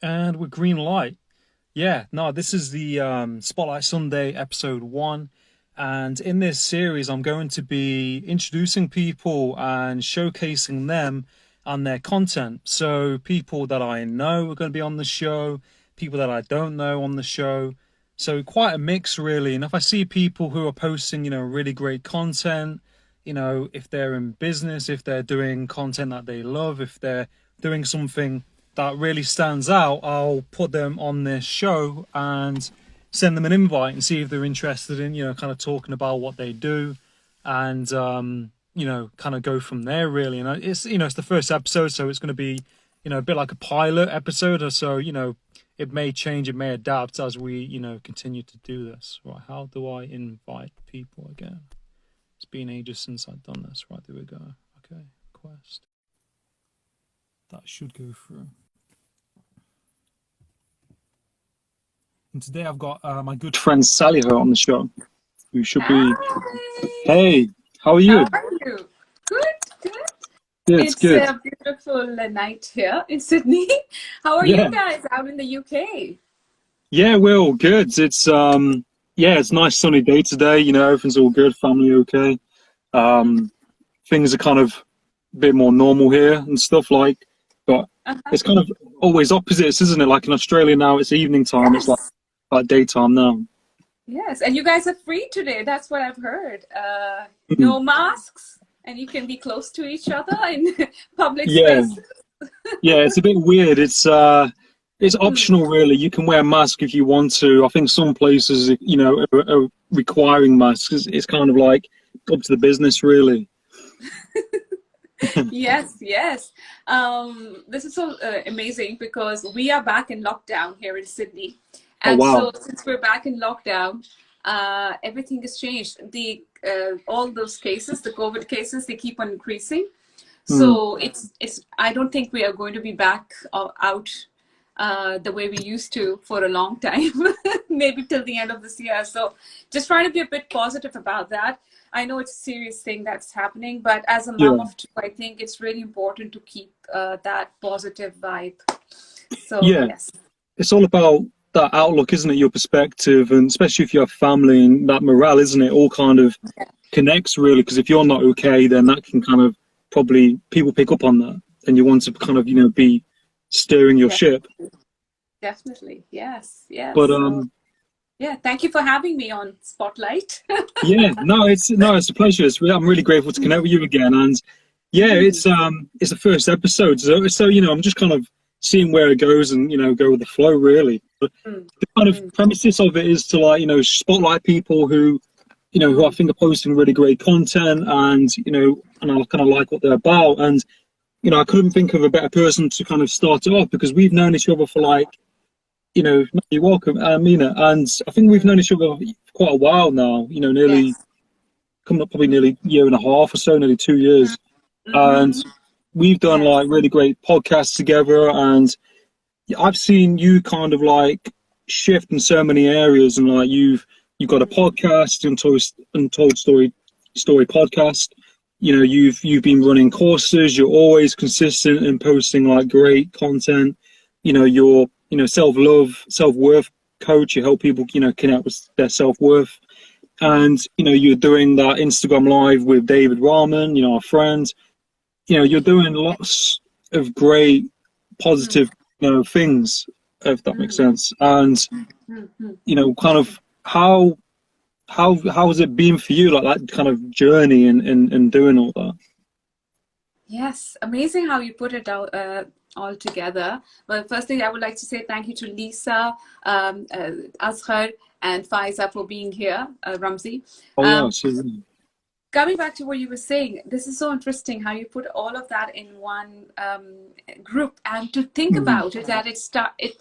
And with green light. Yeah, no, this is the Spotlight Sunday episode one. And in this series, I'm going to be introducing people and showcasing them and their content. So, people that I know are going to be on the show, people that I don't know on the show. So, quite a mix, really. And if I see people who are posting, really great content, if they're in business, if they're doing content that they love, if they're doing something that really stands out, I'll put them on this show and send them an invite and see if they're interested in, kind of talking about what they do and, kind of go from there really. And it's the first episode, so it's going to be, a bit like a pilot episode or so, it may change, it may adapt as we, continue to do this. Right. How do I invite people again? It's been ages since I've done this. Right. There we go. Okay. Request. That should go through. And today I've got my good friend Saliha on the show, who should be. Hi. Hey, how are How you? are you? Good, good. Good, It's good. a beautiful night here in Sydney. How are you Yeah, guys out in the UK? yeah, we're all good. Yeah, it's a nice sunny day today. Everything's all good. Family okay. Mm. Um, things are kind of a bit more normal here and stuff like. But Uh-huh. it's kind of always opposites, isn't it? Like in Australia now, it's evening time. It's like Yes, daytime now. yes. And you guys are free today. That's what I've heard. No masks, and you can be close to each other in public Yeah, spaces. yeah, it's a bit weird. It's Mm. optional, really. You can wear a mask if you want to. I think some places, are requiring masks. It's kind of like up to the business, really. Yes, yes. This is so amazing because we are back in lockdown here in Sydney. Oh And wow. so since we're back in lockdown, everything has changed. The all those cases, the COVID cases, they keep on increasing. Hmm. So it's I don't think we are going to be back out the way we used to for a long time, maybe till the end of this year. So just trying to be a bit positive about that. I know it's a serious thing that's happening, but as a mom Yeah, of two, I think it's really important to keep that positive vibe. So yeah. yes, It's all about that outlook, isn't it? Your perspective, and especially if you have family and that morale, isn't it? All kind of connects really. Because if you're not okay, then that can kind of probably people pick up on that, and you want to kind of be steering your yeah, ship. definitely, yes, yes. But So yeah, thank you for having me on Spotlight. yeah, no, it's a pleasure. I'm really grateful to connect with you again, and yeah, Mm, it's the first episode, so I'm just kind of seeing where it goes and go with the flow really. But mm, the kind of mm, premises of it is to like spotlight people who who I mm. think are posting really great content, and and I kind of like what they're about, and I couldn't think of a better person to kind of start it off because we've known each other for like no, you're welcome, Mina, and I think we've known each other for quite a while now. Nearly Yes. coming up probably Mm, nearly a year and a half or so, nearly 2 years. And mm-hmm. we've done Yes. like really great podcasts together. And I've seen you kind of like shift in so many areas. And like you've got a Mm, podcast, Untold Story podcast. You've been running courses. You're always consistent in posting like great content. You're self love, self worth coach. You help people connect with their self worth, mm, and you're doing that Instagram live with David Rahman, our friend. You're doing lots of great mm, positive things, if that makes mm, sense. And mm, mm. kind of how has it been for you, like that kind of journey and doing all that? Yes, amazing how you put it out all together. Well, firstly, I would like to say thank you to Lisa, Azhar, and Faiza for being here, Ramzi. Oh yeah, Um, so Coming back to what you were saying, this is so interesting how you put all of that in one group, and to think mm, about it that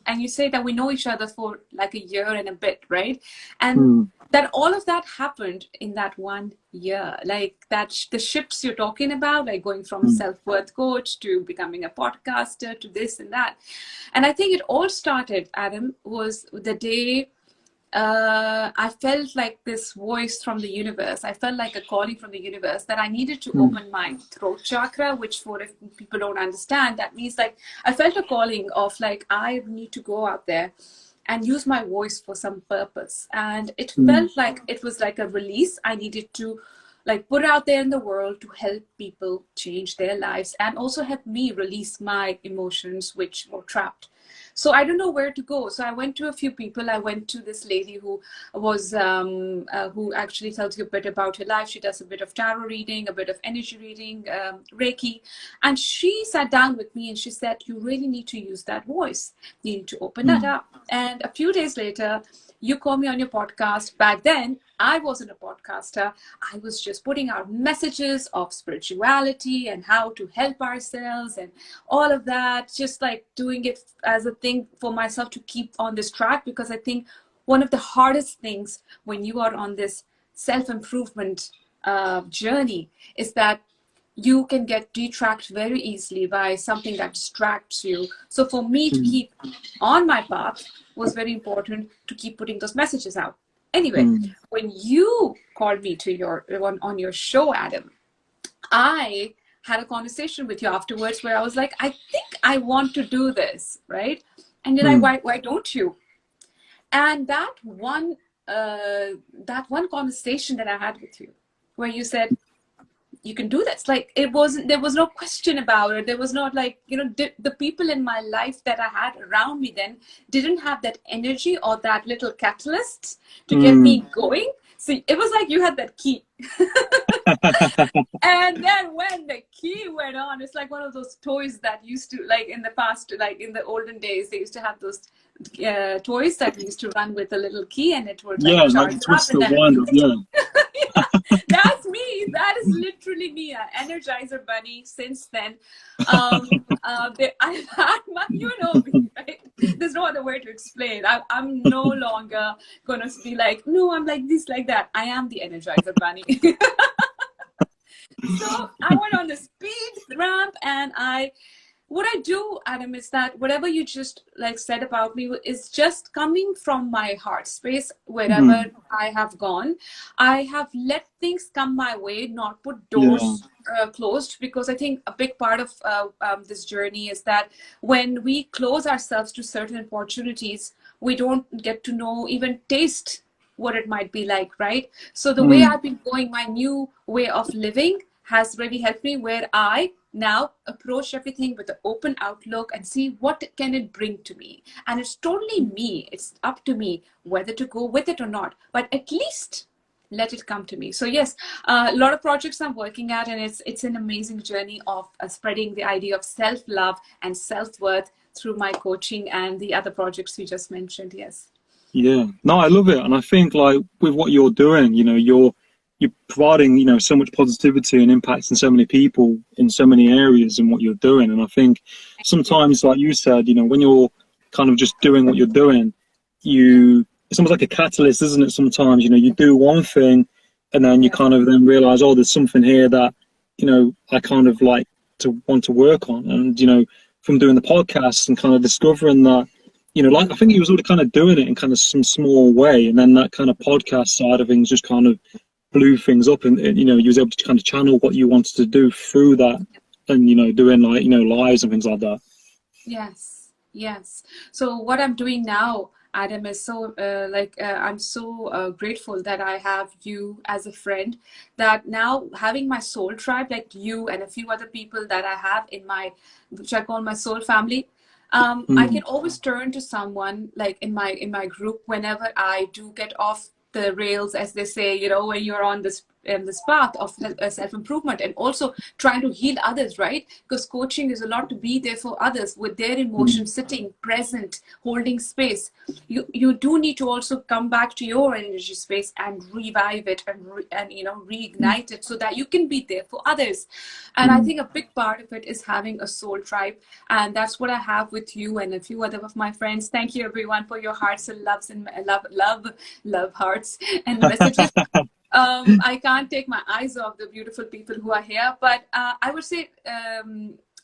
and you say that we know each other for like a year and a bit, right? And mm, that all of that happened in that 1 year, like that the shifts you're talking about, like going from a mm, self-worth coach to becoming a podcaster to this and that. And I think it all started, Adam, was the day I felt like this voice from the universe. I felt like a calling from the universe that I needed to Mm, open my throat chakra, which for if people don't understand, that means like I felt a calling of like I need to go out there and use my voice for some purpose. And it mm, felt like it was like a release. I needed to like put it out there in the world to help people change their lives and also help me release my emotions which were trapped. So I don't know where to go. So I went to a few people. I went to this lady who was who actually tells you a bit about her life. She does a bit of tarot reading, a bit of energy reading, Reiki, and she sat down with me and she said, "You really need to use that voice. You need to open that mm, up." And a few days later, you call me on your podcast. Back then, I wasn't a podcaster. I was just putting out messages of spirituality and how to help ourselves and all of that, just like doing it as a thing for myself to keep on this track. Because I think one of the hardest things when you are on this self-improvement journey is that you can get detracked very easily by something that distracts you. So for me to mm, keep on my path was very important to keep putting those messages out. Anyway, mm, when you called me to your on your show, Adam, I had a conversation with you afterwards where I was like, I think I want to do this, right? And you're like, mm. why don't you? And that one conversation that I had with you, where you said, you can do this, like it wasn't, there was no question about it. There was not like, the people in my life that I had around me then didn't have that energy or that little catalyst to get Mm. me going. So it was like you had that key. And then when the key went on, it's like one of those toys that used to, like in the past, like in the olden days, they used to have those toys that used to run with a little key and it would Yeah, like like charge the up twist and the then wind up. Yeah. yeah, that's me. That is literally me, an Energizer bunny. Since then, I've had my, you know me, right? There's no other way to explain. I'm no longer gonna be like, no, I'm like this, like that. I am the Energizer bunny. So I went on the speed ramp and what I do, Adam, is that whatever you just like said about me is just coming from my heart space. Wherever Mm, I have gone, I have let things come my way, not put yeah. doors closed, because I think a big part of this journey is that when we close ourselves to certain opportunities, we don't get to know, even taste what it might be like, right? So the way Mm, I've been going, my new way of living has really helped me, where I now approach everything with an open outlook and see what can it bring to me. And it's totally me. It's up to me whether to go with it or not, but at least let it come to me. So yes, a lot of projects I'm working at, and it's an amazing journey of spreading the idea of self-love and self-worth through my coaching and the other projects you just mentioned. Yes. yeah. No, I love it, and I think like with what you're doing, you're providing so much positivity and impact in so many people in so many areas in what you're doing, and I think Yeah. sometimes, like you said, when you're kind of just doing what you're doing, Yeah. it's almost like a catalyst, isn't it? Sometimes you do one thing, and then you Yeah. kind of then realize, oh, there's something here that I kind of like to want to work on, and from doing the podcast and kind of discovering that. Like I think he was already kind of doing it in kind of some small way, and then that kind of podcast side of things just kind of blew things up, and you was able to kind of channel what you wanted to do through that, and doing like lives and things like that. Yes, yes. So what I'm doing now, Adam, is so I'm so grateful that I have you as a friend. That now having my soul tribe, like you and a few other people that I have in my, which I call my soul family. I Mm, can always turn to someone like in my group whenever I do get off the rails, as they say, when you're on this path of self-improvement and also trying to heal others, right? Because coaching is a lot to be there for others with their mm, emotions, sitting present, holding space. You do need to also come back to your energy space and revive it and mm, reignite it so that you can be there for others. And I mm. think a big part of it is having a soul tribe, and that's what I have with you and a few other of my friends. Thank you everyone for your hearts and loves and love hearts and messages. I can't take my eyes off the beautiful people who are here, but I would say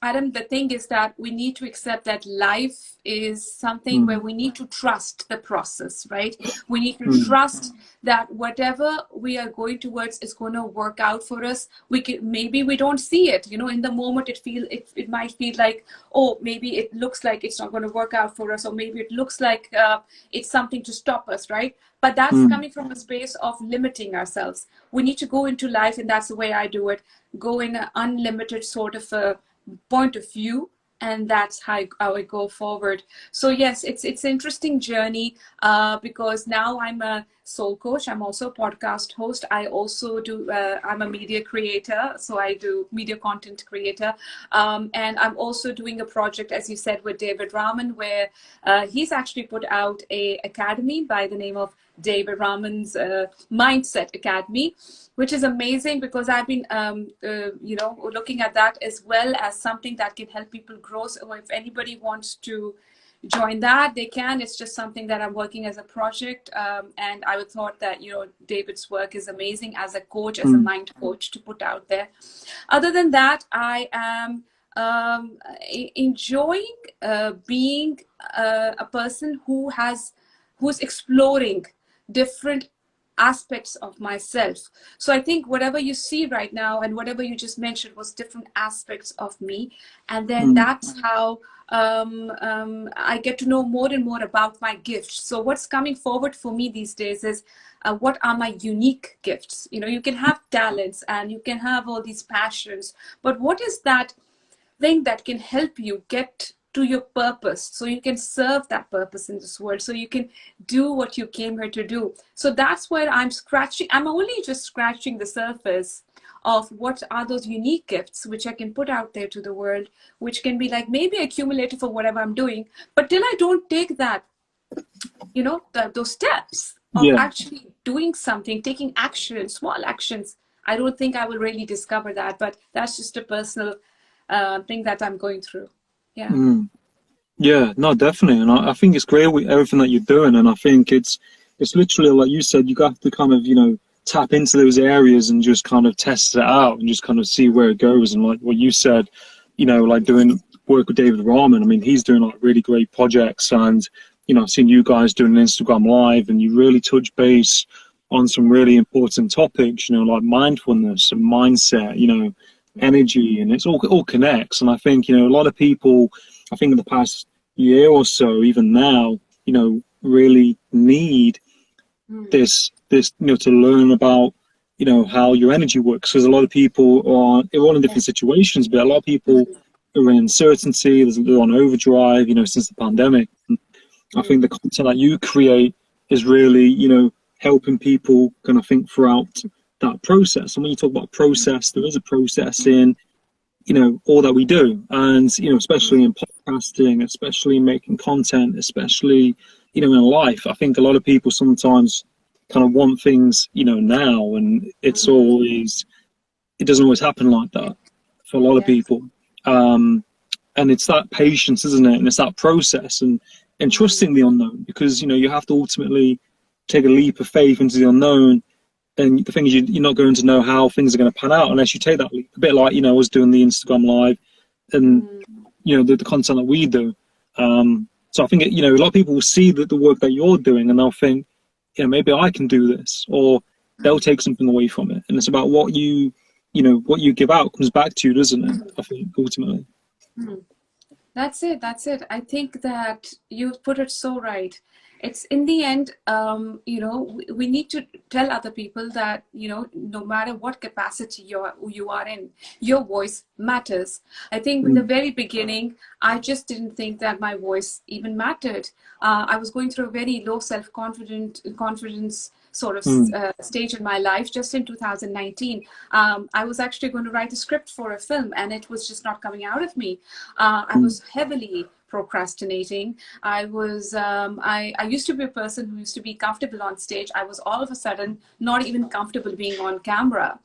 Adam, the thing is that we need to accept that life is something where we need to trust the process, right? We need to trust that whatever we are going towards is going to work out for us. Maybe we don't see it, in the moment. It might feel like, oh, maybe it looks like it's not going to work out for us, or maybe it looks like it's something to stop us, right? But that's coming from a space of limiting ourselves. We need to go into life, and that's the way I do it. Go in an unlimited sort of a point of view, and that's how I go forward. So yes, it's an interesting journey, because now I'm a soul coach. I'm also a podcast host. I also do I'm a media creator, so I do media content creator, and I'm also doing a project, as you said, with David Rahman, where he's actually put out a academy by the name of David Rahman's Mindset Academy, which is amazing, because I've been, looking at that as well as something that can help people grow. So if anybody wants to join that, they can. It's just something that I'm working as a project. And I would thought that, David's work is amazing as a coach, as a mind coach, to put out there. Other than that, I am enjoying being a person who's exploring different aspects of myself. So I think whatever you see right now and whatever you just mentioned was different aspects of me. And then that's how I get to know more and more about my gifts. So what's coming forward for me these days is what are my unique gifts? You can have talents and you can have all these passions, but what is that thing that can help you get to your purpose, so you can serve that purpose in this world, so you can do what you came here to do? So that's where I'm only just scratching the surface of what are those unique gifts which I can put out there to the world, which can be like maybe accumulated for whatever I'm doing. But till I don't take that, those steps of actually doing something, taking action, small actions, I don't think I will really discover that. But that's just a personal thing that I'm going through. Yeah. Yeah, no, definitely, and I think it's great with everything that you're doing, and I think it's literally like you said, you have to kind of tap into those areas and just kind of test it out and just kind of see where it goes. And like what you said, like doing work with David Rahman. I mean, he's doing like really great projects, and I've seen you guys doing an Instagram live, and you really touch base on some really important topics, like mindfulness and mindset, energy, and it's all connects. And I think a lot of people, I think in the past year or so, even now, really need this to learn about how your energy works, because a lot of people they're all in different situations, but a lot of people are in uncertainty. They're on overdrive, since the pandemic. And I think the content that you create is really helping people kind of think throughout that process. And when you talk about process, there is a process in all that we do, and especially in podcasting, especially in making content, especially in life. I think a lot of people sometimes kind of want things now, and it doesn't always happen like that for a lot of people. And it's that patience, isn't it? And it's that process, and trusting the unknown, because you have to ultimately take a leap of faith into the unknown. And the thing is, you're not going to know how things are going to pan out unless you take that leap. A bit like, I was doing the Instagram live and, the content that we do. So I think, a lot of people will see the work that you're doing, and they'll think, maybe I can do this, or they'll take something away from it. And it's about what you give out comes back to you, doesn't it? I think, ultimately. That's it. I think that you put it so right. It's in the end, we need to tell other people that, no matter what capacity you are in, your voice matters. I think in the very beginning, I just didn't think that my voice even mattered. I was going through a very low confidence sort of stage in my life. Just in 2019, I was actually going to write a script for a film, and it was just not coming out of me. I was heavily procrastinating. I used to be a person who used to be comfortable on stage. I was all of a sudden not even comfortable being on camera.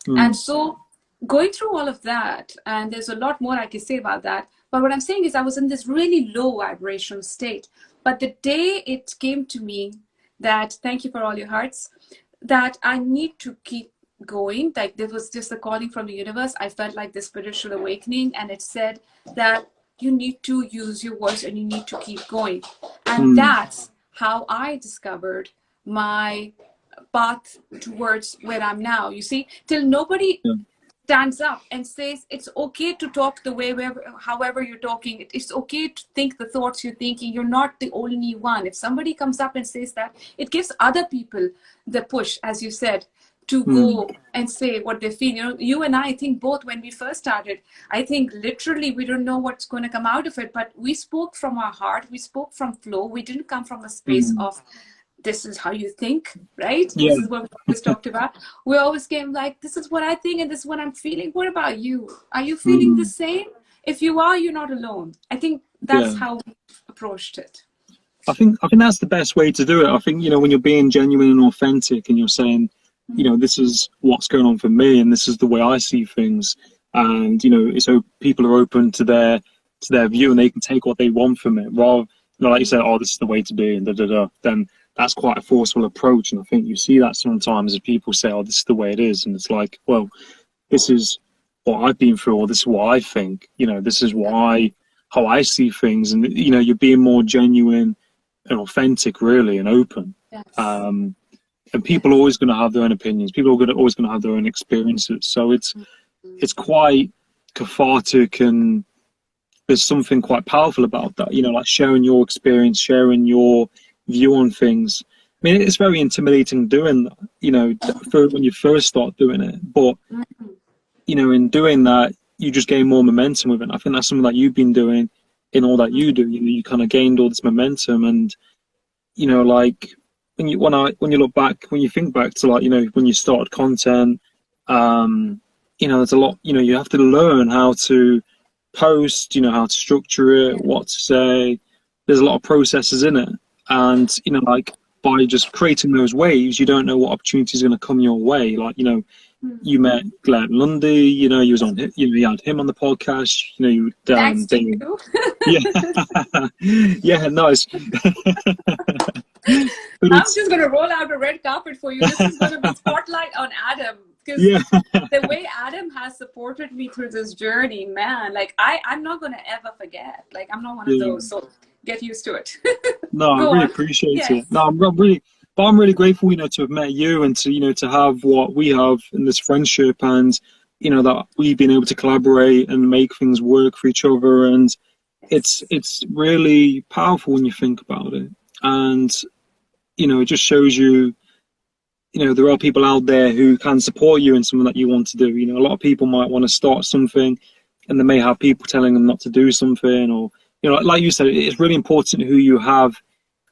And so going through all of that, and there's a lot more I can say about that, but what I'm saying is I was in this really low vibration state. But the day it came to me that, thank you for all your hearts, that I need to keep going, like there was just a calling from the universe. I felt like this spiritual awakening, and it said that you need to use your voice and you need to keep going. And that's how I discovered my path towards where I'm now. You see, till nobody Yeah. stands up and says it's okay to talk the way, however you're talking, it's okay to think the thoughts you're thinking, you're not the only one. If somebody comes up and says that, it gives other people the push, as you said, to go and say what they feel. You know, you and I think both, when we first started, I think literally we don't know what's going to come out of it, but we spoke from our heart, we spoke from flow. We didn't come from a space of this is how you think, right? Yeah. This is what we always talked about. We always came like, this is what I think and this is what I'm feeling. What about you? Are you feeling the same? If you are, you're not alone. I think that's Yeah. how we approached it. I think that's the best way to do it. I think, when you're being genuine and authentic and you're saying, this is what's going on for me and this is the way I see things, and so people are open to their view and they can take what they want from it, rather like you said, oh, this is the way to be and da da da. Then that's quite a forceful approach, and I think you see that sometimes as people say, oh, this is the way it is, and it's like, well, this is what I've been through, or this is what I think. This is how I see things, and you're being more genuine and authentic, really, and open. Yes. And people are always going to have their own opinions. People are always going to have their own experiences. So it's quite cathartic, and there's something quite powerful about that. Like sharing your experience, sharing your view on things. I mean, it's very intimidating doing that. When you first start doing it, but in doing that, you just gain more momentum with it. And I think that's something that you've been doing in all that you do. You kind of gained all this momentum, and like when you look back, when you think back to when you started content, there's a lot. You have to learn how to post, how to structure it, what to say. There's a lot of processes in it, and like by just creating those waves, you don't know what opportunity is going to come your way. Like you met Glenn Lundy, you was on, you had him on the podcast, you Thanks to you. Yeah. Yeah, nice. I'm just going to roll out a red carpet for you. This is going to be spotlight on Adam, because the way Adam has supported me through this journey, man, like I'm not going to ever forget. Like I'm not one of those, so get used to it. No, I really appreciate it. No, I'm really grateful, to have met you and to have what we have in this friendship, and that we've been able to collaborate and make things work for each other, and it's really powerful when you think about it, and it just shows you, there are people out there who can support you in something that you want to do. A lot of people might want to start something, and they may have people telling them not to do something, or like you said, it's really important who you have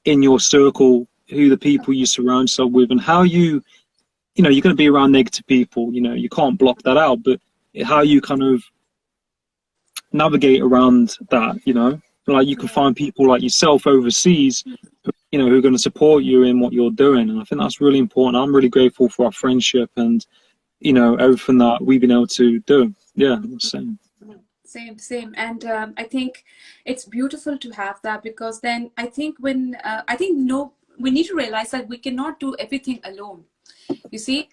in your circle, who the people you surround yourself with, and how you're going to be around negative people. You can't block that out, but how you kind of navigate around that. Like you can find people like yourself overseas, who are going to support you in what you're doing, and I think that's really important. I'm really grateful for our friendship and everything that we've been able to do. Yeah, same. And I think it's beautiful to have that, because then I think we need to realize that we cannot do everything alone. You see,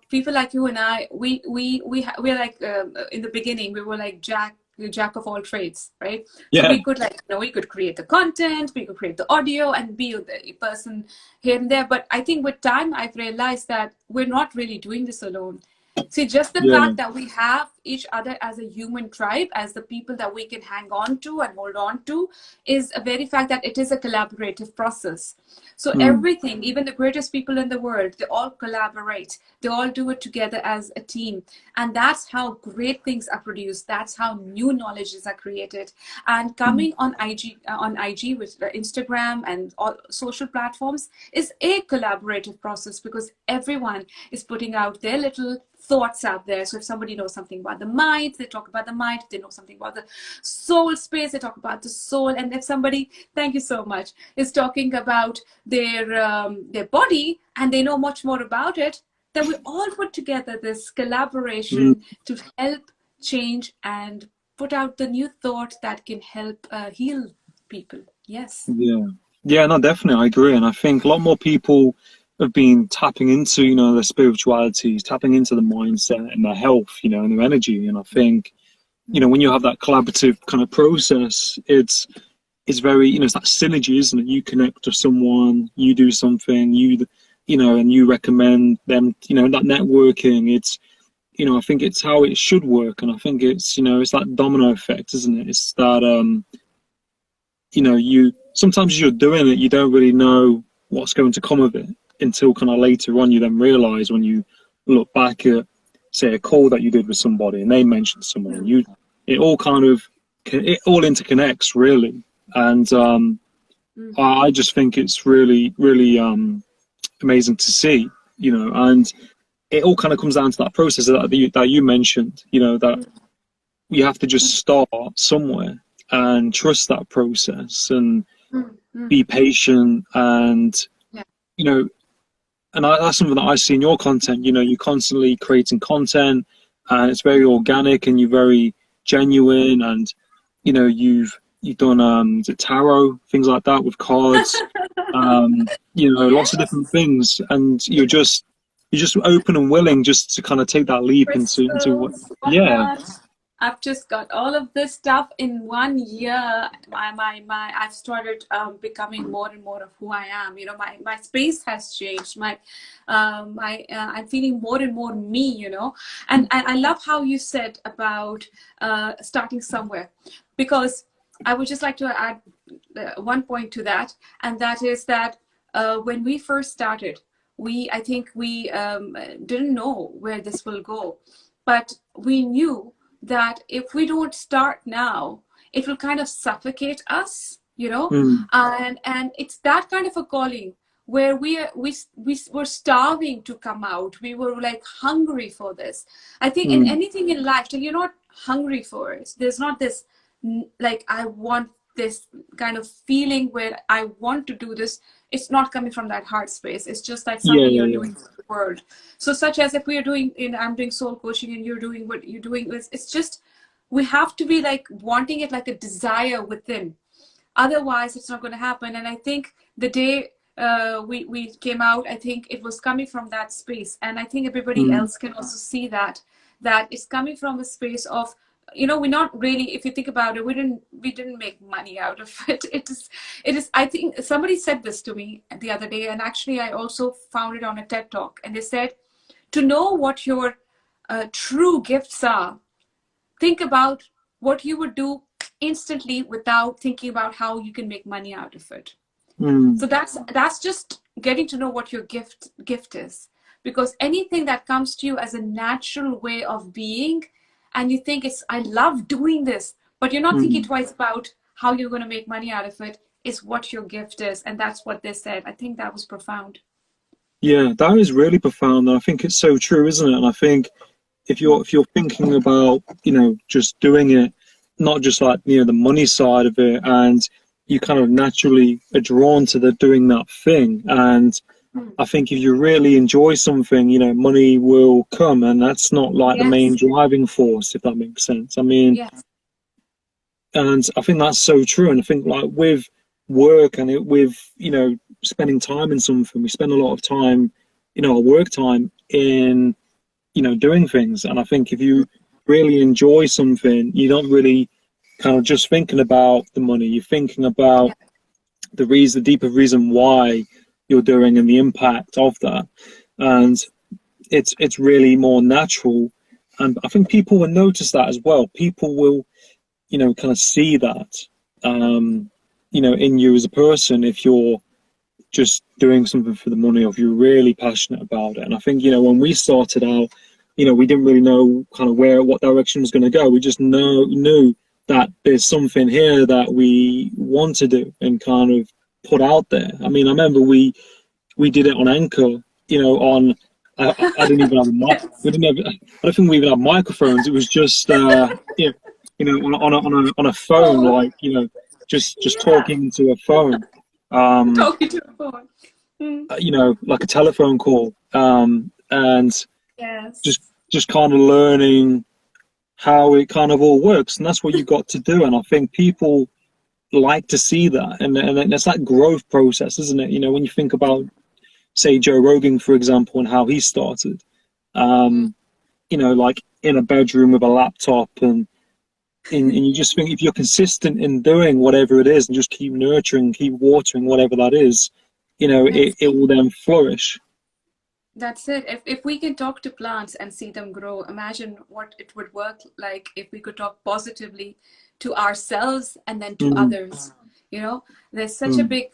people like you and I, we're like in the beginning we were like jack of all trades, right? Yeah. So we could we could create the content, we could create the audio, and be the person here and there. But I think with time I've realized that we're not really doing this alone. See, just the fact that we have each other as a human tribe, as the people that we can hang on to and hold on to, is a very fact that it is a collaborative process. So everything, even the greatest people in the world, they all collaborate. They all do it together as a team. And that's how great things are produced. That's how new knowledges are created. And coming on IG with Instagram and all social platforms is a collaborative process, because everyone is putting out their little thoughts out there. So if somebody knows something about the mind, they talk about the mind. If they know something about the soul space, they talk about the soul. And if somebody, thank you so much, is talking about their body and they know much more about it, then we all put together this collaboration to help change and put out the new thought that can help heal people. Yes. Yeah, no, definitely, I agree, and I think a lot more people have been tapping into, you know, their spiritualities, tapping into the mindset and their health, you know, and their energy. And I think, you know, when you have that collaborative kind of process, it's very, you know, it's that synergy, isn't it? You connect to someone, you do something, you know, and you recommend them, you know, that networking. It's, you know, I think it's how it should work. And I think it's, you know, it's that domino effect, isn't it? It's that, you know, sometimes you're doing it, you don't really know what's going to come of it until kind of later on you then realize when you look back at, say, a call that you did with somebody and they mentioned someone, and it all interconnects really. And I just think it's really, really amazing to see, you know, and it all kind of comes down to that process that you mentioned, you know, that you have to just start somewhere and trust that process and be patient. And, you know, and that's something that I see in your content. You know, you're constantly creating content and it's very organic and you're very genuine. And, you know, you've done tarot, things like that with cards, you know, lots of different things. And you're just open and willing just to kind of take that leap into what, yeah. I've just got all of this stuff in 1 year. I've started becoming more and more of who I am. You know, my space has changed. I'm feeling more and more me. You know, and I love how you said about starting somewhere, because I would just like to add one point to that, and that is that when we first started, I think we didn't know where this will go, but we knew that if we don't start now, it will kind of suffocate us, you know. And it's that kind of a calling where we were starving to come out. We were like hungry for this. I think in anything in life, till you're not hungry for it, there's not this like, I want this kind of feeling where I want to do this. It's not coming from that heart space. It's just like something you're doing for the world. So such as if we are doing, I'm doing soul coaching and you're doing what you're doing, it's just, we have to be like wanting it like a desire within. Otherwise, it's not going to happen. And I think the day we came out, I think it was coming from that space. And I think everybody else can also see that it's coming from a space of, you know, we're not really, if you think about it, we didn't make money out of it. It is, I think somebody said this to me the other day, and actually I also found it on a TED Talk, and they said, to know what your true gifts are, think about what you would do instantly without thinking about how you can make money out of it. So that's just getting to know what your gift is, because anything that comes to you as a natural way of being, and you think I love doing this, but you're not thinking twice about how you're going to make money out of it, is what your gift is. And that's what they said. I think that was profound. Yeah, that is really profound. And I think it's so true, isn't it? And I think if you're thinking about, you know, just doing it, not just like, you know, the money side of it, and you kind of naturally are drawn to doing that thing. And I think if you really enjoy something, you know, money will come, and that's not like the main driving force, if that makes sense. I mean, and I think that's so true. And I think like with work and with, you know, spending time in something, we spend a lot of time, you know, our work time in, you know, doing things. And I think if you really enjoy something, you don't really kind of just thinking about the money, you're thinking about the deeper reason why you're doing and the impact of that. And it's really more natural. And I think people will notice that as well. People will, you know, kind of see that, you know, in you as a person, if you're just doing something for the money, or if you're really passionate about it. And I think, you know, when we started out, you know, we didn't really know kind of what direction was going to go. We just knew that there's something here that we want to do and kind of put out there. I mean, I remember we did it on Anchor, you know, on I didn't even have a mic. I don't think we even had microphones. It was just you know, on a phone, like, you know, just talking to a phone. Talking to a phone. You know, like a telephone call. And just kind of learning how it kind of all works. And that's what you've got to do. And I think people like to see that. And it's that growth process, isn't it? You know, when you think about say Joe Rogan, for example, and how he started. Mm. Um, like in a bedroom with a laptop, and you just think if you're consistent in doing whatever it is and just keep nurturing, keep watering whatever that is, That's it will then flourish. That's it. If we can talk to plants and see them grow, imagine what it would work like if we could talk positively to ourselves and then to Mm, others. You know, there's such a mm, big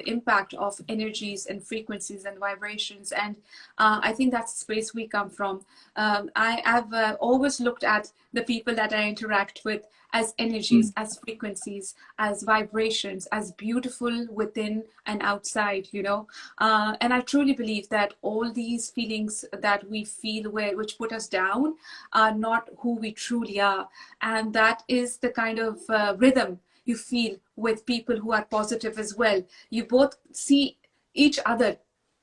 impact of energies and frequencies and vibrations, and I think that's the space we come from. I've always looked at the people that I interact with as mm, energies, as frequencies, as vibrations, as beautiful within and outside. And I truly believe that all these feelings that we feel which put us down are not who we truly are. And that is the kind of rhythm you feel with people who are positive as well. You both see each other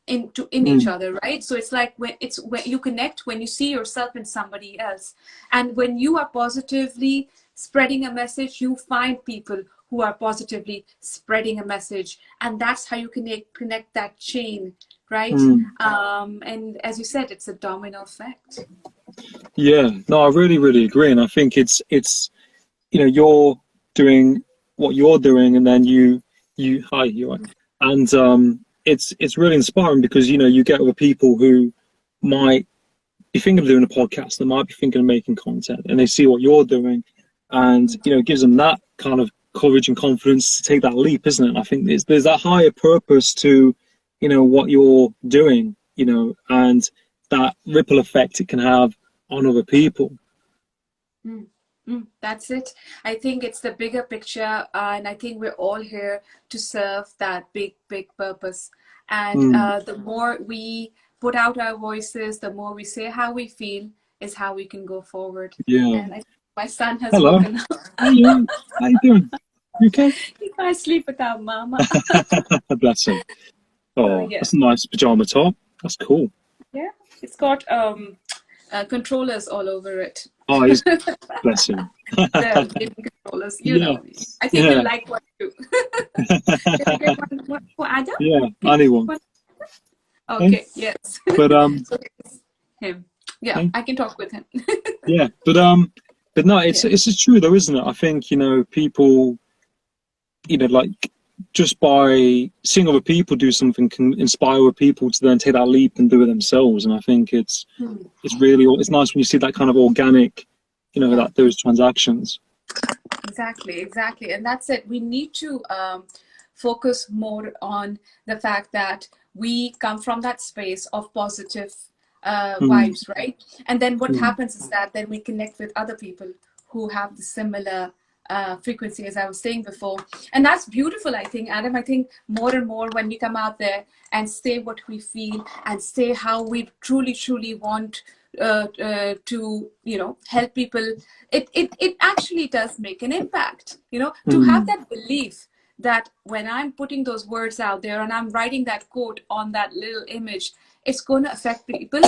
in each mm, other, right? So it's like when you connect, when you see yourself in somebody else, and when you are positively spreading a message, you find people who are positively spreading a message, and that's how you connect that chain, right? mm. And as you said, it's a domino effect. Yeah, no, I really, really agree, and I think it's you're doing what you're doing, and then hi, you are, and it's really inspiring because you get other people who might be thinking of doing a podcast, they might be thinking of making content, and they see what you're doing, and it gives them that kind of courage and confidence to take that leap, isn't it? And I think there's that higher purpose to what you're doing, and that ripple effect it can have on other people. Mm, that's it. I think it's the bigger picture, and I think we're all here to serve that big purpose. And Mm, the more we put out our voices, the more we say how we feel, is how we can go forward. yeah. And I think my son has Hello. woken up. How you? How you doing? You okay? He can't sleep without mama. Bless him. So Oh, yeah, that's a nice pajama top. That's cool. yeah. It's got controllers all over it. Oh, he's bless him. The gaming controllers, Yeah, I think you yeah, like one too. Can I get one for Adam? yeah. Can you get Anyone? one? Okay. Okay, yes. But So it's him. Yeah, okay. I can talk with him. Yeah. But no, Yeah. it's just true though, isn't it? I think people, like just by seeing other people do something can inspire other people to then take that leap and do it themselves. And I think Hmm. it's nice when you see that kind of organic, Yeah, that those transactions. exactly. And that's it. We need to focus more on the fact that we come from that space of positive Mm, vibes, right? And then what mm, happens is that then we connect with other people who have the similar frequency, as I was saying before. And that's beautiful, I think, Adam. I think more and more when we come out there and say what we feel and say how we truly want to, help people, it actually does make an impact, to have mm, that belief that when I'm putting those words out there and I'm writing that quote on that little image, it's going to affect people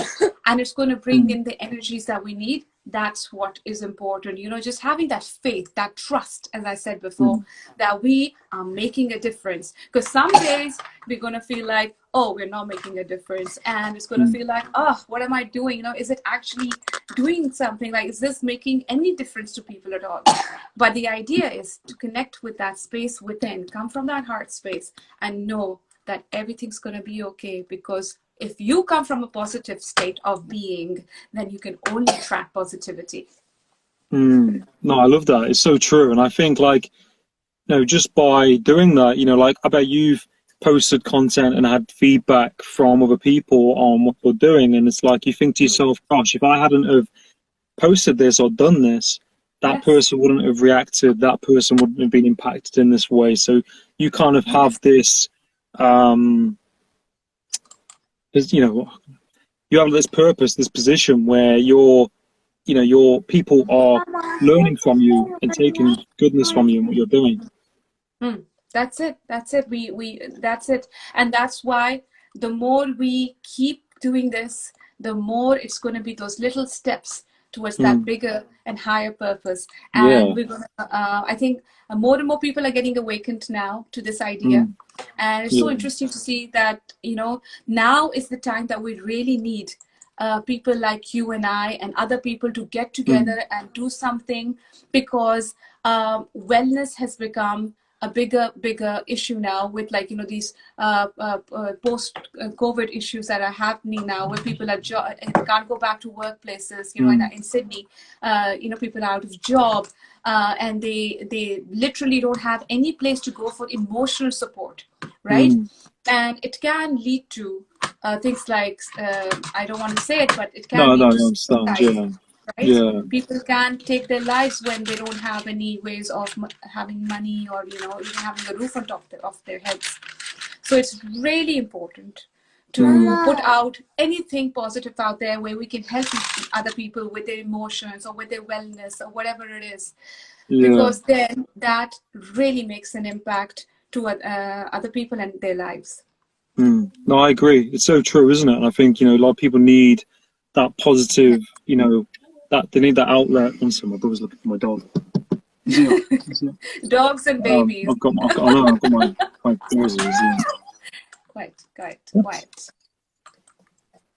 and it's going to bring mm, in the energies that we need. That's what is important, just having that faith, that trust, as I said before, mm, that we are making a difference. Because some days we're going to feel like, oh, we're not making a difference, and it's going to mm. feel like, oh, what am I doing? Is it actually doing something? Like, is this making any difference to people at all? But the idea is to connect with that space within, come from that heart space, and know that everything's going to be okay. Because if you come from a positive state of being, then you can only attract positivity. Mm. No, I love that. It's so true. And I think like, just by doing that, like I bet you've posted content and had feedback from other people on what you're doing. And it's like you think to yourself, gosh, if I hadn't have posted this or done this, that Yes. person wouldn't have reacted, that person wouldn't have been impacted in this way. So you kind of Yes. have this um you have this purpose, this position where your people are learning from you and taking goodness from you and what you're doing. Mm, that's it. That's it. We that's it. And that's why the more we keep doing this, the more it's going to be those little steps towards that Mm. bigger and higher purpose. Yeah. And we're gonna, I think more and more people are getting awakened now to this idea. Mm. And it's so Yeah. interesting to see that, now is the time that we really need people like you and I and other people to get Mm. together and do something, because wellness has become a bigger issue now, with like these post COVID issues that are happening now, where people are can't go back to workplaces, Mm. in Sydney, people are out of job, and they literally don't have any place to go for emotional support, right? Mm. And it can lead to things like, I don't want to say it, but it can No, no, lead I to understand. suicide, Yeah. right? Yeah. People can take their lives when they don't have any ways of having money, or even having a roof on top of their heads. So it's really important to put out anything positive out there where we can help other people with their emotions or with their wellness or whatever it is, Yeah. because then that really makes an impact to other people and their lives. Mm. No, I agree. It's so true, isn't it? And I think, a lot of people need that positive, that they need that outlet. One second, my brother's looking for my dog. Is he up? Is he up? Dogs and babies. I know, I've got my pauses. Yeah. Quiet.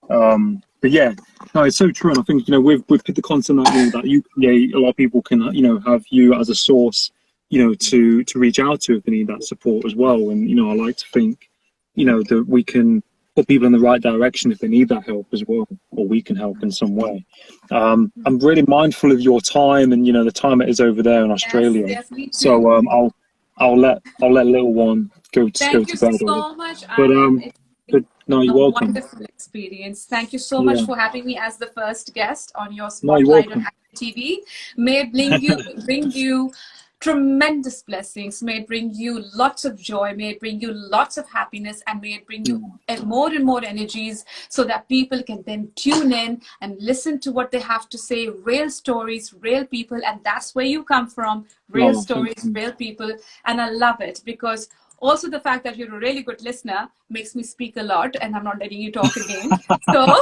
But yeah, no, it's so true. And I think, with the content that you create, a lot of people can, have you as a source, to reach out to if they need that support as well. And, I like to think, that we can put people in the right direction if they need that help as well, or we can help in some way. I'm really mindful of your time and, the time it is over there in Australia. Yes, me too. So, I'll let little one go Thank you to bed. so much. But, It's but been no, a you're welcome. wonderful experience. Thank you so much Yeah. for having me as the first guest on your No, you're spotlight on welcome. Apple TV. May it bring you tremendous blessings. May it bring you lots of joy. May it bring you lots of happiness, and may it bring you more and more energies, so that people can then tune in and listen to what they have to say. Real stories, real people, and that's where you come from. Real No, thank stories, you. real people, and I love it, because also the fact that you're a really good listener makes me speak a lot, and I'm not letting you talk again. So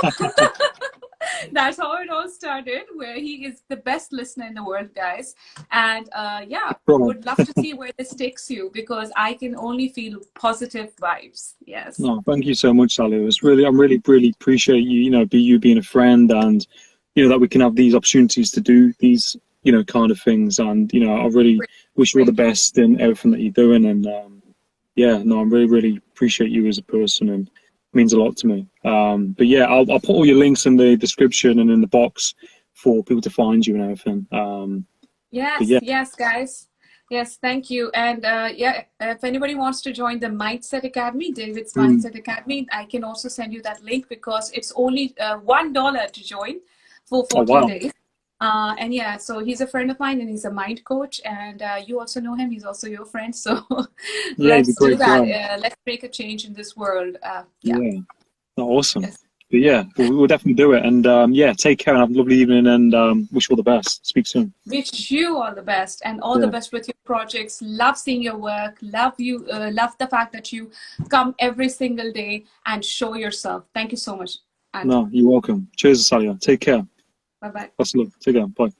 that's how it all started, where he is the best listener in the world, guys. And Right. would love to see where this takes you, because I can only feel positive vibes. Yes. No, thank you so much, Sally. I'm really, really appreciate you, you being a friend, and, that we can have these opportunities to do these, kind of things. And, I really wish you all the best in everything that you're doing. And, yeah, no, I really, really appreciate you as a person, and it means a lot to me. But yeah, I'll put all your links in the description and in the box for people to find you and everything. But yeah. Yes, guys. Yes, thank you. And if anybody wants to join the Mindset Academy, David's Mindset Academy, I can also send you that link, because it's only $1 to join for Oh, 14 wow. days. And yeah, so he's a friend of mine, and he's a mind coach, and you also know him. He's also your friend. So Yeah, he's a let's do great that. guy. Let's make a change in this world. Yeah. Oh, awesome. Yes. But yeah, we'll definitely do it. And yeah, take care and have a lovely evening, and wish you all the best. Speak soon. Wish you all the best, and all the Yeah. best with your projects. Love seeing your work. Love you. Love the fact that you come every single day and show yourself. Thank you so much, Andrew. No, you're welcome. Cheers, Saliha. Take care. Bye bye. Best of luck. Take care. Bye.